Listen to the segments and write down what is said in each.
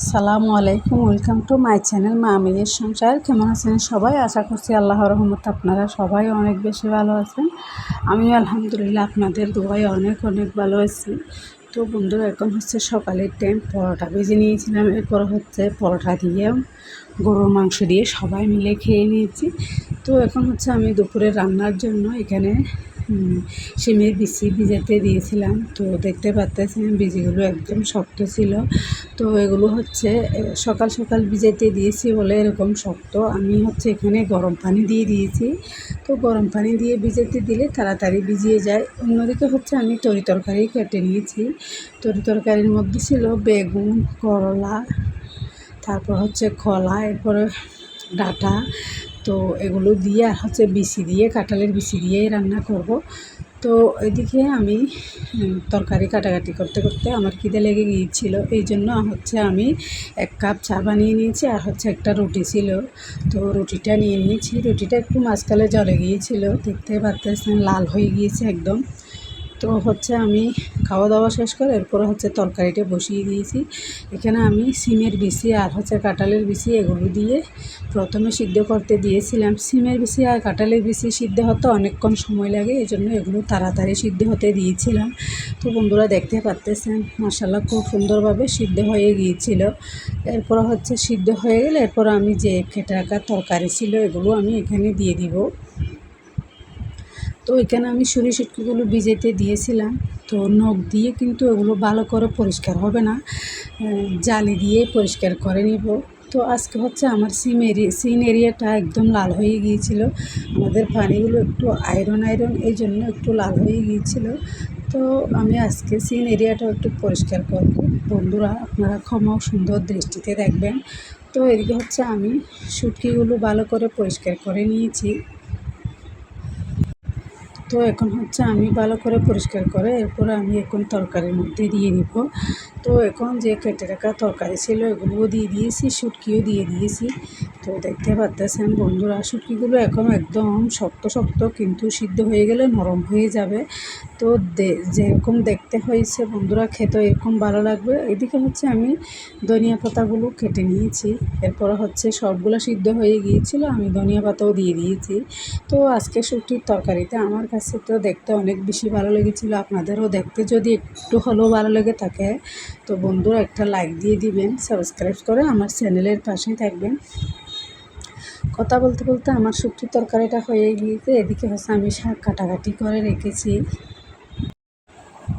সালামু আলাইকুম, welcome to my channel মা মেয়ের সংসার। কেমন আছেন সবাই? আশা করছি আল্লাহর রহমতে আপনারা সবাই অনেক বেশি ভালো আছেন। আমিও আলহামদুলিল্লাহ আপনাদের দোয়ায় অনেক অনেক ভালো আছি। তো বন্ধুরা, এখন হচ্ছে সকালের টাইম, পরোটা ভেজে নিয়েছিলাম। এরপর হচ্ছে পরোটা দিয়ে গরুর মাংস দিয়ে সবাই মিলে খেয়ে নিয়েছি। তো এখন হচ্ছে আমি দুপুরে রান্নার জন্য এখানে শিমের বিচি ভিজাতে দিয়েছিলাম। তো দেখতে পাচ্ছেন বিচিগুলো একদম শক্ত ছিল। তো এগুলো হচ্ছে সকাল সকাল ভিজাতে দিয়েছি বলে এরকম শক্ত। আমি হচ্ছে এখানে গরম পানি দিয়ে দিয়েছি। তো গরম পানি দিয়ে ভিজাতে দিলে তাড়াতাড়ি ভিজিয়ে যায়। অন্যদিকে হচ্ছে আমি তরকারি কেটে নিয়েছি। তরকারির মধ্যে ছিল বেগুন, করলা, তারপর হচ্ছে খলা, এরপরে ডাঁটা। তো এগুলো দিয়ে আর হচ্ছে বিচি দিয়ে, কাঁঠালের বিচি দিয়েই রান্না করব। তো এদিকে আমি তরকারি কাটাকাটি করতে করতে আমার খিদে লেগে গিয়েছিল, এই জন্য হচ্ছে আমি 1 কাপ চা বানিয়ে নিয়েছি। আর হচ্ছে একটা রুটি ছিল, তো রুটিটা নিয়ে নিয়েছি। রুটিটা একটু মাঝখানে জ্বলে গিয়েছিল, দেখতে পাচ্ছেন লাল হয়ে গিয়েছে একদম। তো হচ্ছে আমি খাওয়া দাওয়া শেষ করে এরপরে হচ্ছে তরকারিটা বসিয়ে দিয়েছি। এখানে আমি সিমের বিচি আর হচ্ছে কাঁঠালের বিচি এগুলো দিয়ে প্রথমে সিদ্ধ করতে দিয়েছিলাম। সিমের বিচি আর কাঁঠালের বিচি সিদ্ধ হতে অনেকক্ষণ সময় লাগে, এই জন্য এগুলো তাড়াতাড়ি সিদ্ধ হতে দিয়েছিলাম। তো বন্ধুরা, দেখতে পাচ্ছেন মাশাআল্লাহ খুব সুন্দরভাবে সিদ্ধ হয়ে গিয়েছিল। এরপর হচ্ছে সিদ্ধ হয়ে গেলে এরপর আমি যে কেটে রাখা তরকারি ছিল এগুলো আমি এখানে দিয়ে দিব। তো এখানে আমি শুটকিগুলো ভিজাতে দিয়েছিলাম। তো নখ দিয়ে কিন্তু এগুলো ভালো করে পরিষ্কার হবে না, জালি দিয়ে পরিষ্কার করে নিব। তো আজকে হচ্ছে আমার সিন এরিয়াটা একদম লাল হয়ে গিয়েছিল। আমাদের পানিগুলো একটু আয়রন এই জন্য একটু লাল হয়ে গিয়েছিল। তো আমি আজকে সিন এরিয়াটাও একটু পরিষ্কার করব। বন্ধুরা, আপনারা ক্ষমা সুন্দর দৃষ্টিতে দেখবেন। তো এদিকে হচ্ছে আমি শুটকিগুলো ভালো করে পরিষ্কার করে নিয়েছি। তো এখন হচ্ছে আমি ভালো করে পরিষ্কার করে এরপরে আমি এখন তরকারির মধ্যে দিয়ে নিব। তো এখন যে কেটে রাখা তরকারি ছিল এগুলোও দিয়ে দিয়েছি, শুটকিও দিয়ে দিয়েছি। তো দেখতে পাচ্ছেন বন্ধুরা, শুটকিগুলো এখন একদম শক্ত শক্ত, কিন্তু সিদ্ধ হয়ে গেলে নরম হয়ে যাবে। তো যেরকম দেখতে হয়েছে বন্ধুরা, খেতে এরকম ভালো লাগবে। এদিকে হচ্ছে আমি ধনিয়া পাতাগুলো কেটে নিয়েছি। এরপর হচ্ছে সবগুলো সিদ্ধ হয়ে গিয়েছিল, আমি ধনিয়া পাতাও দিয়ে দিয়েছি। তো আজকে শুটকির তরকারিতে আমার কাছে তো দেখতে অনেক বেশি ভালো লেগেছিল। আপনাদেরও দেখতে যদি একটু হলেও ভালো লেগে থাকে তো বন্ধুরা একটা লাইক দিয়ে দিবেন, সাবস্ক্রাইব করে আমার চ্যানেলের পাশেই থাকবেন। কথা বলতে বলতে আমার শুটকির তরকারিটা হয়ে গিয়েছে। এদিকে হচ্ছে আমি শাক কাটাকাটি করে রেখেছি।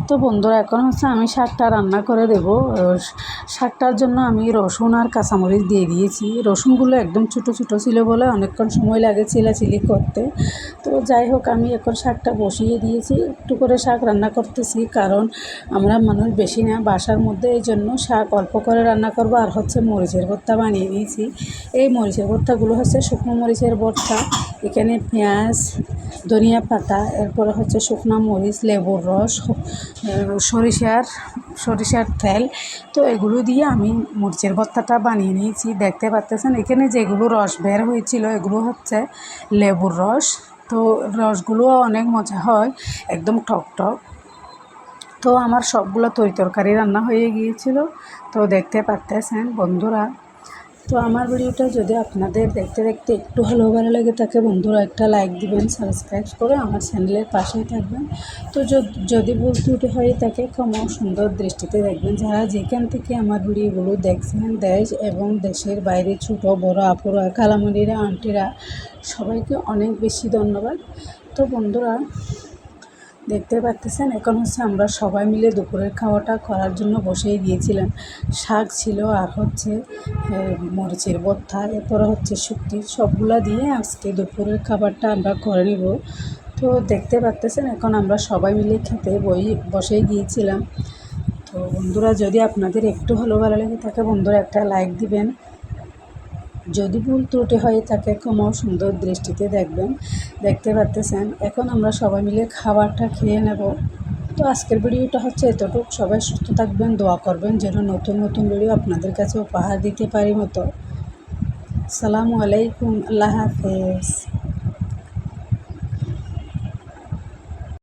তো বন্ধুরা, এখন হচ্ছে আমি শাকটা রান্না করে দেব। শাকটার জন্য আমি রসুন আর কাঁচামরিচ দিয়ে দিয়েছি। রসুনগুলো একদম ছোটো ছোটো ছিল বলে অনেকক্ষণ সময় লাগে চিলাচিলি করতে। তো যাই হোক, আমি এখন শাকটা বসিয়ে দিয়েছি। একটু করে শাক রান্না করতেছি, কারণ আমরা মানুষ বেশি না বাসার মধ্যে, এই জন্য শাক অল্প করে রান্না করব। আর হচ্ছে মরিচের ভর্তা বানিয়ে নিয়েছি। এই মরিচের ভর্তাগুলো হচ্ছে শুকনো মরিচের ভর্তা। এখানে পেঁয়াজ, ধনিয়া পাতা, এরপরে হচ্ছে শুকনো মরিচ, লেবুর রস, সরিষার তেল। তো এগুলো দিয়ে আমি মরিচের ভর্তাটা বানিয়ে নিয়েছি। দেখতে পাচ্ছেন এখানে যেগুলো রস বের হয়েছিল এগুলো হচ্ছে লেবুর রস। তো রসগুলোও অনেক মজা হয়, একদম টক টক। তো আমার সবগুলো তরকারি রান্না হয়ে গিয়েছিল। তো দেখতে পাচ্ছেন বন্ধুরা, তো আমার ভিডিওটা যদি আপনাদের দেখতে দেখতে একটু হলেও ভালো লাগে থাকে বন্ধুরা, একটা লাইক দিবেন, সাবস্ক্রাইব করে আমার চ্যানেলের পাশেই থাকবেন। তো যদি ভুল ত্রুটি হয়ে থাকে ক্ষমা সুন্দর দৃষ্টিতে দেখবেন। যারা যেখান থেকে আমার ভিডিওগুলো দেখছেন, দেশ এবং দেশের বাইরে ছোট বড় আপুরা, খালামণিরা, আন্টিরা, সবাইকে অনেক বেশি ধন্যবাদ। তো বন্ধুরা, দেখতে পাচ্ছেন এখন হচ্ছে আমরা সবাই মিলে দুপুরের খাওয়াটা করার জন্য বসেই গিয়েছিলাম। শাক ছিল আর হচ্ছে মরিচের ভর্তা, এরপরে হচ্ছে শুটকি, সবগুলা দিয়ে আজকে দুপুরের খাবারটা আমরা করে নিব। তো দেখতে পাচ্ছেন এখন আমরা সবাই মিলে খেতে বসেই গিয়েছিলাম। তো বন্ধুরা, যদি আপনাদের একটু হলেও ভালো লেগে থাকে বন্ধুরা একটা লাইক দিবেন। যদি ভুল ত্রুটি হয়ে থাকে ক্ষমা সুন্দর দৃষ্টিতে দেখবেন। দেখতে পাচ্ছেন এখন আমরা সবাই মিলে খাবারটা খেয়ে নেব। তো আজকের ভিডিওটা হচ্ছে এতটুকু। সবাই সুস্থ থাকবেন, দোয়া করবেন যেন নতুন নতুন ভিডিও আপনাদের কাছে উপহার দিতে পারি মতো। আসসালামু আলাইকুম, আল্লাহ হাফেজ।